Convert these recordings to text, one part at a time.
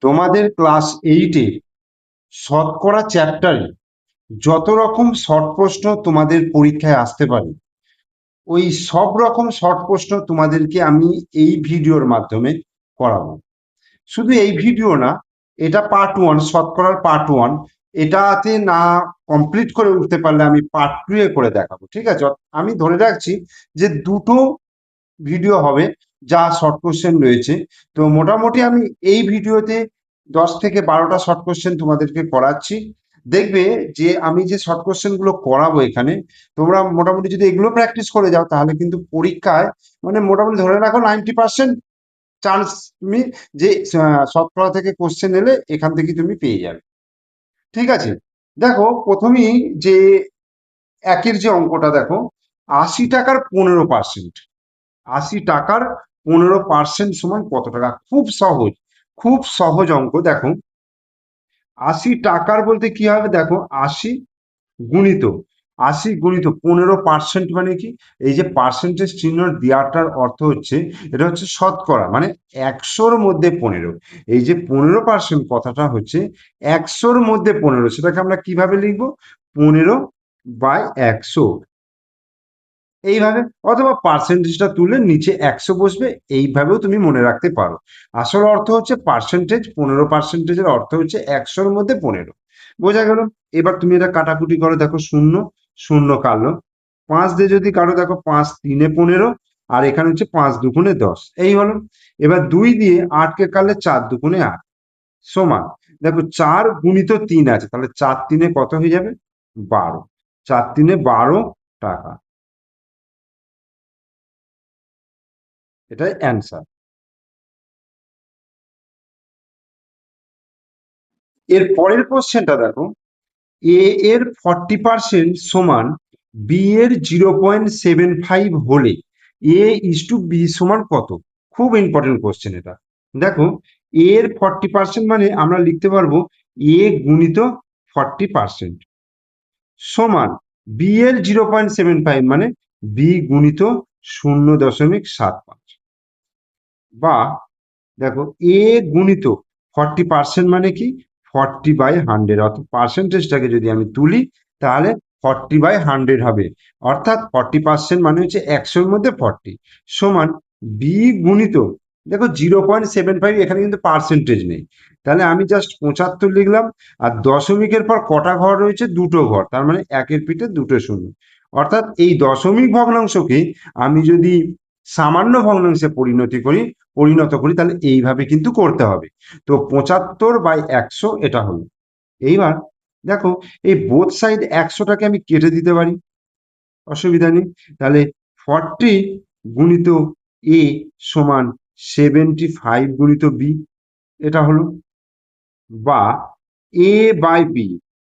তোমাদের ক্লাস 8-এ শতকরা চ্যাপ্টারে যত রকম শর্ট প্রশ্ন তোমাদের পরীক্ষায় আসতে পারে, ওই সব রকম শর্ট প্রশ্ন তোমাদেরকে আমি এই ভিডিওর মাধ্যমে করাবো। শুধু এই ভিডিও না, এটা পার্ট 1, শতকরার পার্ট 1। এটাতে না কমপ্লিট করে উঠতে পারলে আমি পার্ট 2 এ করে দেখাবো, ঠিক আছে? আমি ধরে রাখছি যে দুটো ভিডিও হবে যা শর্ট কোশ্চেন রয়েছে। তো মোটামুটি আমি এই ভিডিওতে 10 থেকে 12টা শর্ট কোশ্চেন তোমাদেরকে করাচ্ছি। দেখবে যে আমি যে শর্ট কোশ্চেন গুলো করাবো এখানে, তোমরা মোটামুটি যদি এগুলো প্র্যাকটিস করে যাও তাহলে কিন্তু পরীক্ষায় মানে মোটামুটি ধরে রাখো 90% চান্স তুমি যে শতকরা থেকে কোশ্চেন এলে এখান থেকে তুমি পেয়ে যাবে, ঠিক আছে? দেখো প্রথমেই যে একের যে অঙ্কটা দেখো, 80 টাকার 15%। 80 টাকার 15% সমান কত টাকা? খুব সহজ, খুব সহজ অঙ্ক। দেখো 80 টাকার বলতে কি হবে, দেখো 80 গুণিত 80 গুণিত 15% মানে কি? এই যে পার্সেন্টেজ চিহ্ন দেওয়াটার অর্থ হচ্ছে এটা হচ্ছে শতকরা, মানে 100-র মধ্যে 15। এই যে 15% কথাটা হচ্ছে 100-র মধ্যে 15, সেটাকে আমরা কিভাবে লিখবো? 15/100 এইভাবে, অথবা পার্সেন্টেজটা তুলে নিচে 100 বসবে, এইভাবেও তুমি মনে রাখতে পারো। আসল অর্থ হচ্ছে পার্সেন্টেজ, 15%-এর অর্থ হচ্ছে 100-র মধ্যে 15। বোঝা গেল? এবার তুমি এটা কাটাকুটি করো, দেখো শূন্য শূন্য কাটলো, 5 দিয়ে যদি কাটো দেখো 5×3 = 15, আর এখানে হচ্ছে 5×2 = 10, এই হলো। এবার 2 দিয়ে 8কে কাটলে 4×2 = 8 সমান, দেখো 4×3 আছে, তাহলে 4×3 কত হয়ে যাবে? 12। 4×3 = 12 টাকা, এটাই অ্যান্সার। এর পরের কোশ্চেনটা দেখো, এ এর 40% সমান বি এর 0.75 হলে A/B সমান কত? খুব ইম্পর্টেন্ট কোশ্চেন এটা। দেখো এ এর 40% মানে আমরা লিখতে পারবো A×40% সমান বি এর 0.75 মানে B×0.75, বা দেখো A×40% মানে কি? 40/100, অর্থাৎ পার্সেন্টেজটাকে যদি আমি তুলি তাহলে 40/100 হবে, অর্থাৎ 40% মানে হচ্ছে 100-র মধ্যে 40 সমান B×, দেখো 0.75 এখানে কিন্তু পার্সেন্টেজ নেই, তাহলে আমি জাস্ট 75 লিখলাম। আর দশমিকের পর কটা ঘর রয়েছে? দুটো ঘর, তার মানে একের পিঠে দুটো শূন্য। অর্থাৎ এই দশমিক ভগ্নাংশকে আমি যদি সামান্য ভগ্নাংশে পরিণত করি তাহলে এইভাবে কিন্তু করতে হবে। তো 75/100 এটা হলো। এইবার দেখো এই বোথ সাইড 100টাকে আমি কেটে দিতে পারি, অসুবিধা নেই। তাহলে 40 × A সমান 75 × B, এটা হলো। বা A/B,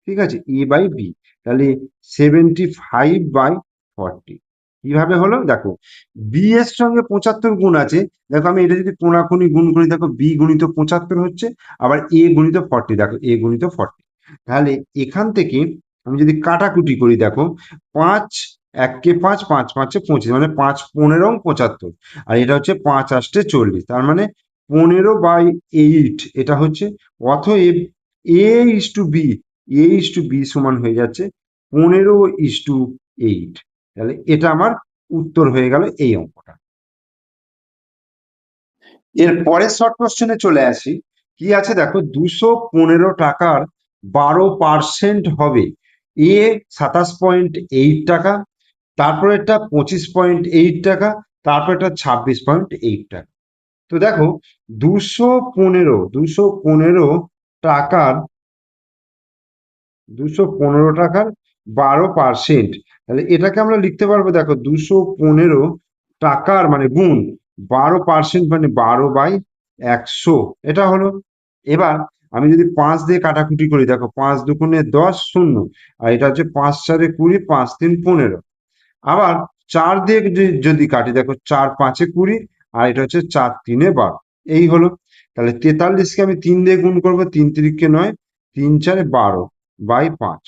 ঠিক আছে, A/B, তাহলে 75/40 কিভাবে হলো? দেখো বি এর সঙ্গে 75 গুণ আছে, দেখো আমি এটা যদি কোনাকুনি গুণ করি, দেখো B×75 হচ্ছে, আবার A×40, দেখো A×40। তাহলে এখান থেকে আমি যদি কাটাকুটি করি, দেখো 5×1=5, 5×5=25, মানে 5×15=75, আর এটা হচ্ছে 5×8=40, তার মানে 15/8 এটা হচ্ছে। অতএব A/B, A/B সমান হয়ে যাচ্ছে 15:8। তাহলে এটা আমার উত্তর হয়ে গেল এই অঙ্কটা। এর পরের শর্ট কোশ্চেনে চলে আসি। কি আছে দেখো, 215 টাকার 12% হবে এ 27.8 টাকা, তারপর এটা 25.8 টাকা, তারপর এটা 26.8 টাকা। তো দেখো 215 টাকার 12%, তাহলে এটাকে আমরা লিখতে পারবো, দেখো 215 টাকার মানে গুণ 12% মানে 12/100, এটা হলো। এবার আমি যদি 5 দিয়ে কাটাকুটি করি, দেখো 5×2 = 10, শূন্য, আর এটা হচ্ছে 5×4 = 20, 5×3 = 15। আবার 4 দিয়ে যদি কাটি, দেখো 4×5 = 20, আর এটা হচ্ছে 4×3 = 12, এই হলো। তাহলে 43কে আমি 3 দিয়ে গুণ করবো, 3×3 = 9, 3×4 = 12/5।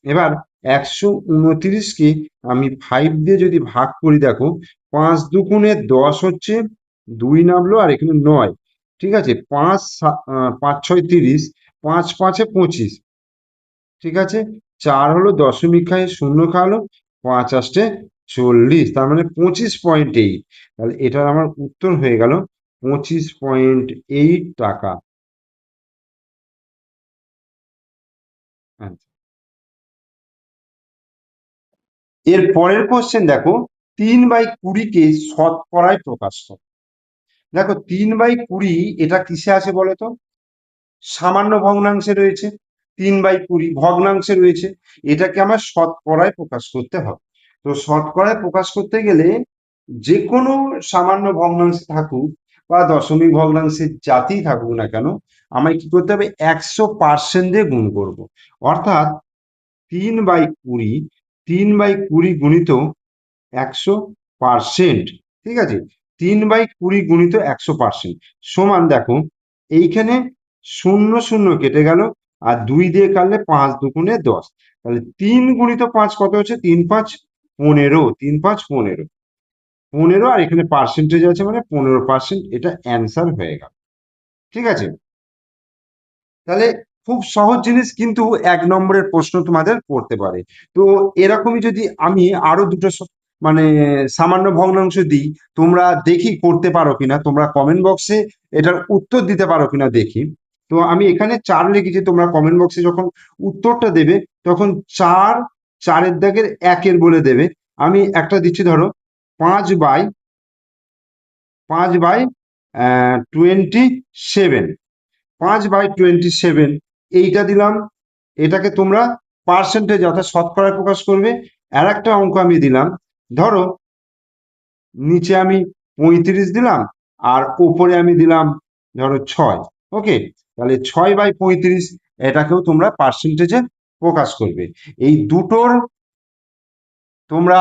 এবার 129কে আমি 5 দিয়ে যদি ভাগ করি, দেখো 5×2 = 10 হচ্ছে, 2 নামলো, আর এখানে 9, ঠিক আছে, পাঁচ ছয় 30, 5 5 25, ঠিক আছে। 4 হলো দশমিক খাই, শূন্য খাওয়ালো, 5 8 40, তার মানে 25.8। তাহলে এটার আমার উত্তর হয়ে গেল 25.8 টাকা। আচ্ছা, এর পরের কোশ্চেন দেখো, 3/20 কে শতকরায় প্রকাশ করো। দেখো 3/20 এটা কিসে আছে বলো তো? সামান্য ভগ্নাংশে রয়েছে। 3/20 ভগ্নাংশে রয়েছে। এটাকে আমার শতকরায় প্রকাশ করতে হবে। তো শতকরায় প্রকাশ করতে গেলে যে কোনো সামান্য ভগ্নাংশে থাকুক বা দশমিক ভগ্নাংশের জাতিই থাকুক না কেন, আমায় কি করতে হবে? 100% দিয়ে গুণ করব। অর্থাৎ 3/20, 3/20 গুণিত 100%, ঠিক আছে। 3/20 গুণিত 100% সমান, দেখো এইখানে শূন্য শূন্য কেটে গেল, আর 2 দিয়ে কাটলে 5 দুগুণে 10। তাহলে 3 গুণিত 5 কত হচ্ছে? 3 5 15, 3 5 15, 15, আর এখানে পার্সেন্টেজ আছে মানে 15%, এটা অ্যান্সার হয়ে গেল। ঠিক আছে, তাহলে খুব সহজ জিনিস, কিন্তু 1 নম্বরের প্রশ্ন তোমাদের পড়তে পারে। তো এরকমই যদি আমি আরো দুটো মানে সামান্য ভগ্নাংশ দিই, তোমরা দেখি করতে পারো কিনা, তোমরা কমেন্ট বক্সে এটার উত্তর দিতে পারো কিনা দেখি। তো আমি এখানে 4 লিখেছি, তোমরা কমেন্ট বক্সে যখন উত্তরটা দেবে তখন 4, 4-এর দাগের 1-এর বলে দেবে। আমি একটা দিচ্ছি, ধরো 5/27, 5/27 এইটা দিলাম। এটাকে তোমরা পার্সেন্টেজ অর্থাৎ শতকরায় প্রকাশ করবে। আর একটা অঙ্ক আমি দিলাম, ধরো নিচে আমি 35 দিলাম, আর উপরে আমি দিলাম ধরো 6। ওকে, তাহলে 6/35 এটাকেও তোমরা পার্সেন্টেজে প্রকাশ করবে। এই দুটোর তোমরা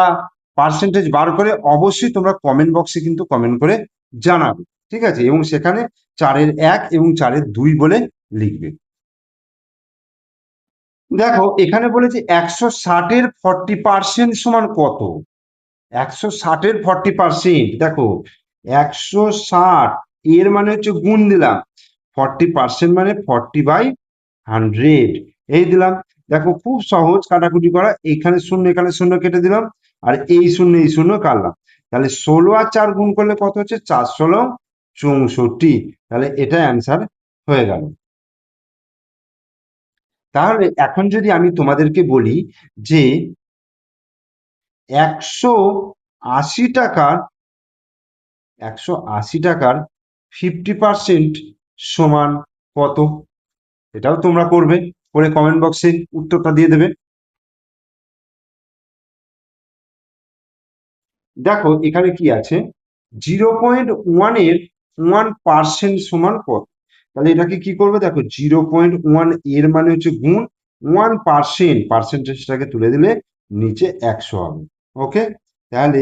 পার্সেন্টেজ বার করে অবশ্যই তোমরা কমেন্ট বক্সে কিন্তু কমেন্ট করে জানাবে। ঠিক আছে, এবং সেখানে 4-এর 1 এবং 4-এর 2 বলে লিখবে। দেখো এখানে বলেছে 160-এর 40% সমান কত? 160-এর 40%, দেখো 160 এর মানে হচ্ছে গুণ দিলাম, 40% মানে 40/100 এই দিলাম। দেখো খুব সহজ কাটাকুটি করা, এখানে শূন্য এখানে শূন্য কেটে দিলাম, আর এই শূন্য এই শূন্য কাটলাম। তাহলে 16 আর 4 গুণ করলে কত হচ্ছে? 4 16 64। তাহলে এটা অ্যান্সার হয়ে গেল। তাহলে এখন যদি আমি তোমাদেরকে বলি যে 180 টাকার 180 টাকার 50% সমান কত? এটাও তোমরা করবে, করে কমেন্ট বক্সে উত্তরটা দিয়ে দেবে। দেখো এখানে কি আছে, 0.1-এর 1% সমান কত? তাহলে এটাকে কি করবে? দেখো 0.1 এর মানে হচ্ছে গুণ, 1% পার্সেন্টেজটাকে তুলে দিলে নিচে 100 হবে। ওকে, তাহলে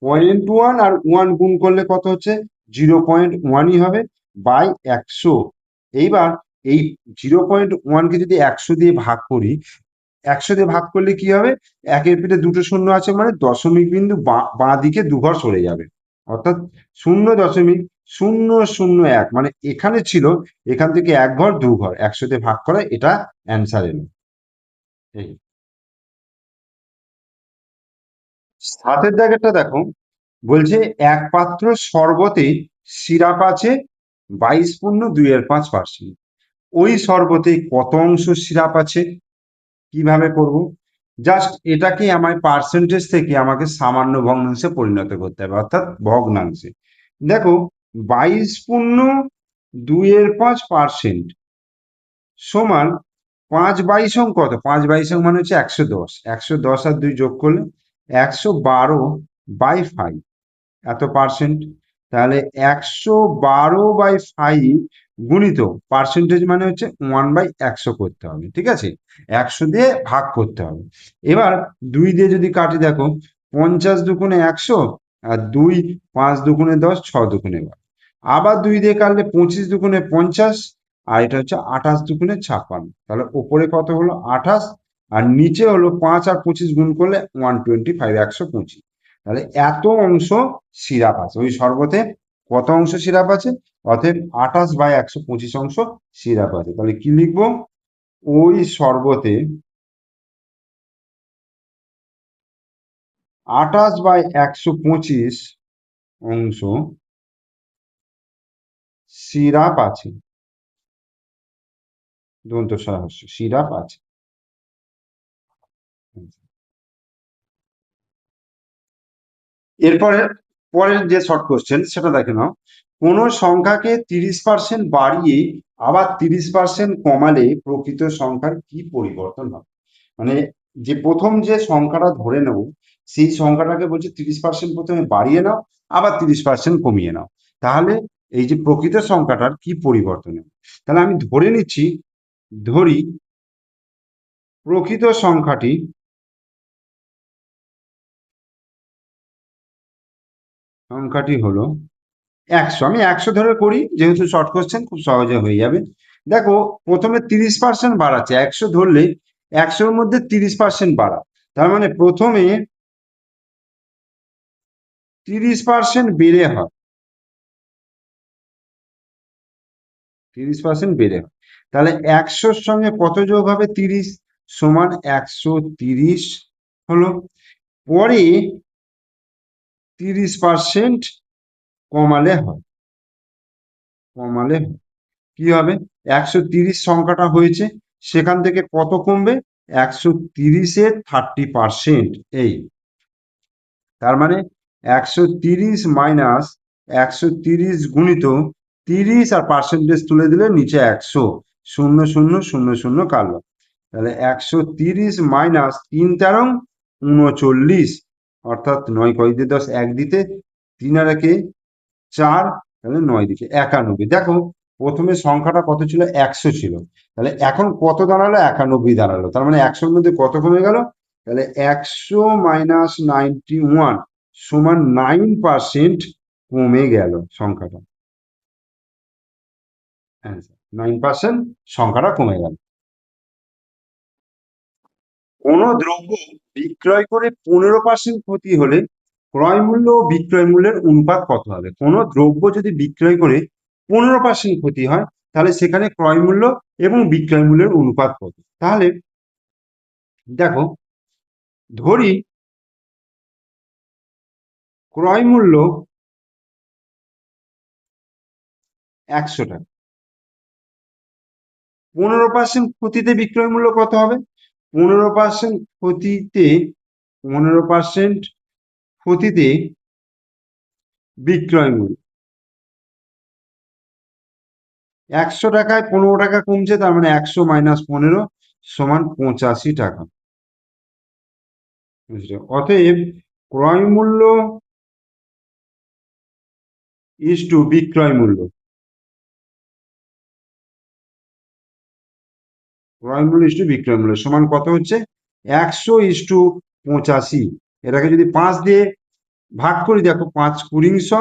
0.1 আর 1 গুণ করলে কত হচ্ছে? 0.1ই হবে বাই 100। এইবার এই 0.1কে যদি 100 দিয়ে ভাগ করি, 100 দিয়ে ভাগ করলে কি হবে? একের পিঠে দুটো শূন্য আছে মানে দশমিক বিন্দু বাঁ দিকে দুঘর সরে যাবে। অর্থাৎ 0.001, মানে এখানে ছিল, এখান থেকে 1 ঘর 2 ঘর, 100 দিয়ে ভাগ করা, এটা অ্যান্সার এলো। এই 7-এর দাগেরটা দেখো, বলছে এক পাত্র শরবতে সিরাপ আছে 22.25%। ওই শরবতে কত অংশ সিরাপ আছে? কিভাবে করব? জাস্ট এটাকে আমায় পার্সেন্টেজ থেকে আমাকে সামান্য ভগ্নাংশে পরিণত করতে হবে, অর্থাৎ ভগ্নাংশে। দেখো 22.25% সমান 5/22 কত? 5/22 মানে হচ্ছে 110, 110 আর 2 যোগ করলে 112/5, এত পার্সেন্ট। তাহলে 112/5 গুণিত পার্সেন্টেজ মানে হচ্ছে 1/100 করতে হবে। ঠিক আছে, 100 দিয়ে ভাগ করতে হবে। এবার 2 দিয়ে যদি কাটি, দেখো 50 দুগুণে 100, আর 2 5 দুগুণে 10, 6 দুগুণে 12। আবার 2 দিয়ে কাটলে 25 দুগুণে 50, আর এটা হচ্ছে 28 দুগুণে 56। তাহলে ওপরে কত হলো? 28, আর নিচে হলো 5 আর 25 গুণ করলে 125, 125। তাহলে এত অংশ সিরাপ আছে ওই শরবতে, কত অংশ সিরাপ আছে? অতএব 28/125 অংশ সিরাপ আছে। তাহলে কি লিখবো? ওই শরবতে 28/125 অংশ সিরাপ আছে, দন্ত সহস্র সিরাপ আছে। এরপরে পরের যে শর্ট কোশ্চেন সেটা দেখে নাও। কোন সংখ্যাকে 30% বাড়িয়ে আবার 30% কমালে প্রকৃত সংখ্যার কি পরিবর্তন হবে? মানে যে প্রথম যে সংখ্যাটা ধরে নেব সেই সংখ্যাটাকে বলছে 30% প্রথমে বাড়িয়ে নাও, আবার 30% কমিয়ে নাও, তাহলে এই যে প্রকৃত সংখ্যাটার কি পরিবর্তন হবে। তাহলে আমি ধরে নিচ্ছি, ধরি প্রকৃত সংখ্যাটি হলো 100। আমি 100 ধরে করি, যেহেতু শর্ট কোশ্চেন খুব সহজে হয়ে যাবে। দেখো প্রথমে 30% বাড়াচ্ছে, 100 ধরলে 100-র মধ্যে 30% বাড়া, তার মানে প্রথমে 30% বেড়ে হয়, 30% বেড়ে হয়। তাহলে 100-র সঙ্গে কত যোগ হবে? 30 সমান 130 হলো। পরে 30% কমালে হয়, কমালে হয়। কি হবে? 130 সংখ্যাটা হয়েছে, সেখান থেকে কত কমবে? 130-এর 30%। এই তার মানে 130 মাইনাস 130 গুণিত 30 আর পার্সেন্টেজ তুলে দিলে নিচে 100, 0000 কাটলো। তাহলে 130 মাইনাস 3×3 = 39, অর্থাৎ 9 কয় দিয়ে 10, 1 দিতে 3 আর 1 4, তাহলে 9 দিকে 91। দেখো প্রথমে সংখ্যাটা কত ছিল? 100 ছিল, তাহলে এখন কত দাঁড়ালো? 91 দাঁড়ালো। তার মানে 100-র মধ্যে কত কমে গেল? তাহলে 100 মাইনাস 91 সমান 9% কমে গেল সংখ্যাটা। 9% সংখ্যাটা কমে গেল। কোন দ্রব্য বিক্রয় করে 15% ক্ষতি হলে ক্রয় মূল্য ও বিক্রয় মূল্যের অনুপাত কত হবে? কোন দ্রব্য যদি বিক্রয় করে 15% ক্ষতি হয়, তাহলে সেখানে ক্রয় মূল্য এবং বিক্রয় মূল্যের অনুপাত কত? তাহলে দেখো, ধরি ক্রয় মূল্য 100 টাকা, 15% ক্ষতিতে বিক্রয় মূল্য কত হবে? 15% ক্ষতিতে 15% ক্ষতিতে বিক্রয় মূল্য 100 টাকায় 15 টাকা কমছে, তার মানে 100 মাইনাস 15 সমান 85 টাকা। অতএব ক্রয় মূল্য ইস টু বিক্রয় মূল্য, ক্রয় মূল্য ইস টু বিক্রয় মূল্য সমান কত হচ্ছে? 100:85। এটাকে যদি 5 দিয়ে ভাগ করি, দেখো 5×20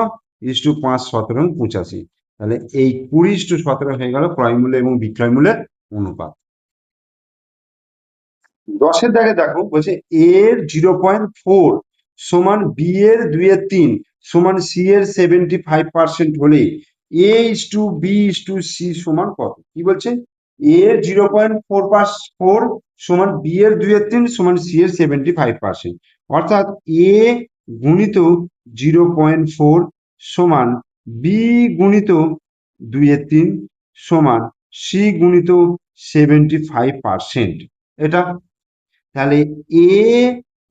ইস টু 5×17=85। তাহলে এই 20:17 হয়ে গেল ক্রয় মূল্য এবং বিক্রয় মূল্যের অনুপাত। 10-এর দাগে দেখো বলছে এর 0.4 সমান বি এর 2/3 সমান সি এর 75% হলে A is to B is to C সমান কত? কি বলছে? এর 0.4 সমান বি এর 2/3 সমান সি এর 75%, অর্থাৎ এ গুণিত 0.4 সমান বি গুণিত 2/3 সমান সি গুণিত 75%। এটা তাহলে এ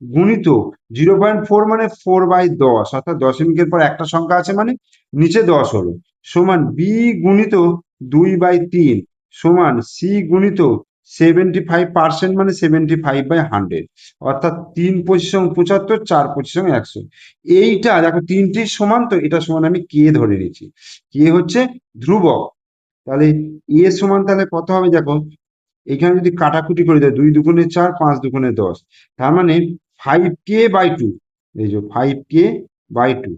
গুণিত 0.4 মানে 4/10, অর্থাৎ দশমিকের পর একটা সংখ্যা আছে মানে নিচে 10 হলো, সমান বি গুণিত 2/3 সমান সি গুণিত 75% মানে 75/100, অর্থাৎ 3×25 = 4×25 = 100। এইটা দেখো তিনটির সমান, তো এটা সমান আমি কে ধরে নিচ্ছি, কে হচ্ছে ধ্রুবক। তাহলে এ সমান তাহলে কত হবে? দেখো এখানে যদি কাটাকুটি করে দেয়, 2×4 5×10, তার মানে 5k/2, এই যে 5k/2,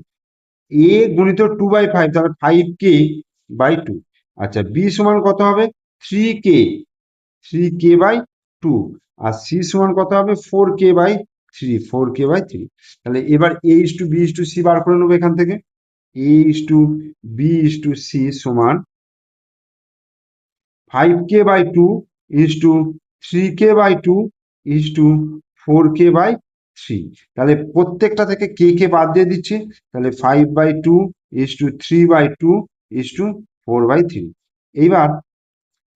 এ গুণিত 2/5, তাহলে 5k/2। আচ্ছা বি সমান কত হবে? 3k, 3k/2, আর সি সমান কত হবে? 4k/3, 4k/3। তাহলে এবার A is to B is to C বার করে নেবো এখান থেকে। A is to B is to C সমান 5k by 2 is to 3k by 2 is to 4k by 3। তাহলে প্রত্যেকটা থেকে কে বাদ দিয়ে দিচ্ছি, তাহলে 5/2 is to 3/2 is to 4/3। এইবার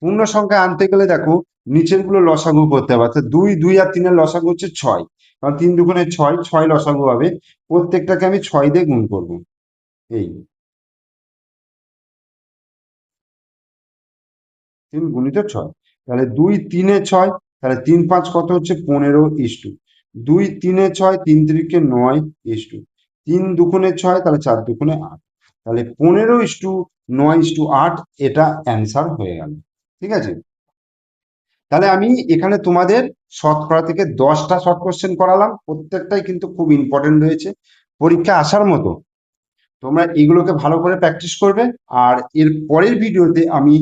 পূর্ণ সংখ্যা আনতে গেলে দেখো নিচের গুলো লসাগু করতে হবে, অর্থাৎ 2 2 আর 3 এর লসাগু হচ্ছে 6, কারণ 3 দুগুণে 6, 6 লসাগু হবে। প্রত্যেকটাকে আমি 6 দিয়ে গুণ করব। এই 3 গুণিত 6, তাহলে 2 3 এ 6, তাহলে 3 5 কত হচ্ছে 15 ইস্টু 2 3 এ 6, 3 3 9 ইস্টু 3 দুগুণে 6, তাহলে 4 দুগুণে 8, তাহলে 15:9:8 এটা অ্যান্সার হয়ে গেল। ঠিক আছে, তাহলে আমি এখানে তোমাদের শতকরা থেকে 10টা শর্ট কোশ্চেন করালাম, প্রত্যেকটাই কিন্তু খুব ইম্পর্টেন্ট রয়েছে, পরীক্ষা আসার মতো। তোমরা এগুলোকে ভালো করে প্র্যাকটিস করবে। আর এর পরের ভিডিওতে আমি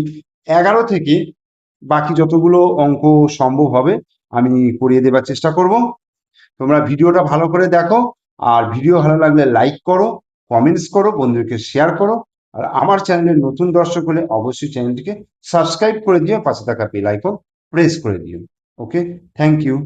11 থেকে বাকি যতগুলো অঙ্ক সম্ভব হবে আমি করিয়ে দেবার চেষ্টা করব। তোমরা ভিডিওটা ভালো করে দেখো, আর ভিডিও ভালো লাগলে লাইক করো, কমেন্টস করো, বন্ধুদেরকে শেয়ার করো। আর আমার চ্যানেলের নতুন দর্শক হলে অবশ্যই চ্যানেলটিকে সাবস্ক্রাইব করে দিও, পাশে থাকা বেল আইকন প্রেস করে দিও। ওকে, থ্যাংক ইউ।